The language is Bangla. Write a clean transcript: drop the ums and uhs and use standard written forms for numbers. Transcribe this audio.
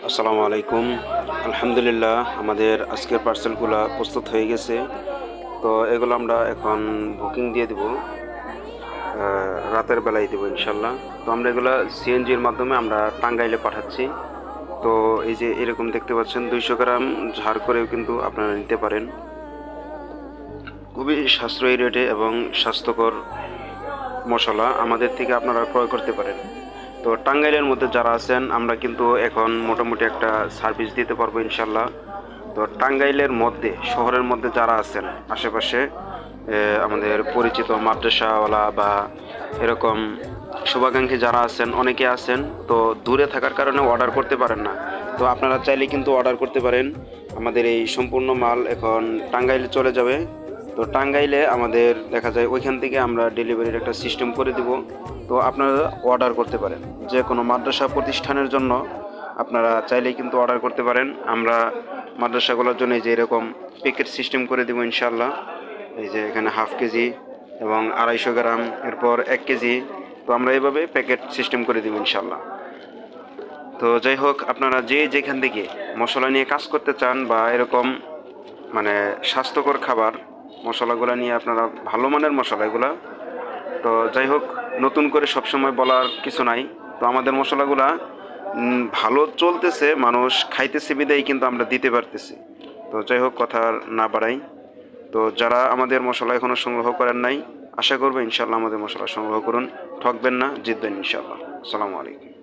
আসসালামু আলাইকুম। আলহামদুলিল্লাহ, আমাদের আজকের পার্সেলগুলা প্রস্তুত হয়ে গেছে। তো এগুলো আমরা এখন বুকিং দিয়ে দিব, রাতের বেলায় দেবো ইনশাল্লাহ। তো আমরা এগুলা সিএনজির মাধ্যমে আমরা টাঙ্গাইলে পাঠাচ্ছি। তো এই যে এরকম দেখতে পাচ্ছেন 200 গ্রাম ঝাড় করেও কিন্তু আপনারা নিতে পারেন, খুবই সাশ্রয়ী রেটে এবং স্বাস্থ্যকর মশলা আমাদের থেকে আপনারা ক্রয় করতে পারেন। তো টাঙ্গাইলের মধ্যে যারা আছেন, আমরা কিন্তু এখন মোটামুটি একটা সার্ভিস দিতে পারবো ইনশাল্লাহ। তো টাঙ্গাইলের মধ্যে, শহরের মধ্যে যারা আছেন আশেপাশে, আমাদের পরিচিত মাদ্রাসাওয়ালা বা এরকম শুভাকাঙ্ক্ষী যারা আছেন, অনেকে আছেন, তো দূরে থাকার কারণে অর্ডার করতে পারেন না। তো আপনারা চাইলে কিন্তু অর্ডার করতে পারেন। আমাদের এই সম্পূর্ণ মাল এখন টাঙ্গাইলে চলে যাবে। তো টাঙ্গাইলে আমাদের দেখা যায় ওইখান থেকে আমরা ডেলিভারির একটা সিস্টেম করে দিব। তো আপনারা অর্ডার করতে পারেন যে কোনো মাদ্রাসা প্রতিষ্ঠানের জন্য। আপনারা চাইলেই কিন্তু অর্ডার করতে পারেন। আমরা মাদ্রাসাগুলোর জন্য যে এরকম প্যাকেট সিস্টেম করে দেবো ইনশাল্লাহ। এই যে এখানে হাফ কেজি এবং 250 গ্রাম, এরপর 1 কেজি। তো আমরা এইভাবে প্যাকেট সিস্টেম করে দেবো ইনশাল্লাহ। তো যাই হোক, আপনারা যে যেখান থেকে মশলা নিয়ে কাজ করতে চান বা এরকম মানে স্বাস্থ্যকর খাবার, মশলাগুলো নিয়ে আপনারা ভালো মানের মশলা এগুলা। তো যাই হোক, নতুন করে সবসময় বলার কিছু নাই। তো আমাদের মশলাগুলা ভালো চলতেছে, মানুষ খাইতেছে বিদায় কিন্তু আমরা দিতে পারতেছি। তো যাই হোক, কথা আর না বাড়াই। তো যারা আমাদের মশলা এখনও সংগ্রহ করেন নাই, আশা করবো ইনশাল্লাহ আমাদের মশলা সংগ্রহ করুন। ঠকবেন না, জিতবেন ইনশাল্লাহ। আসসালামু আলাইকুম।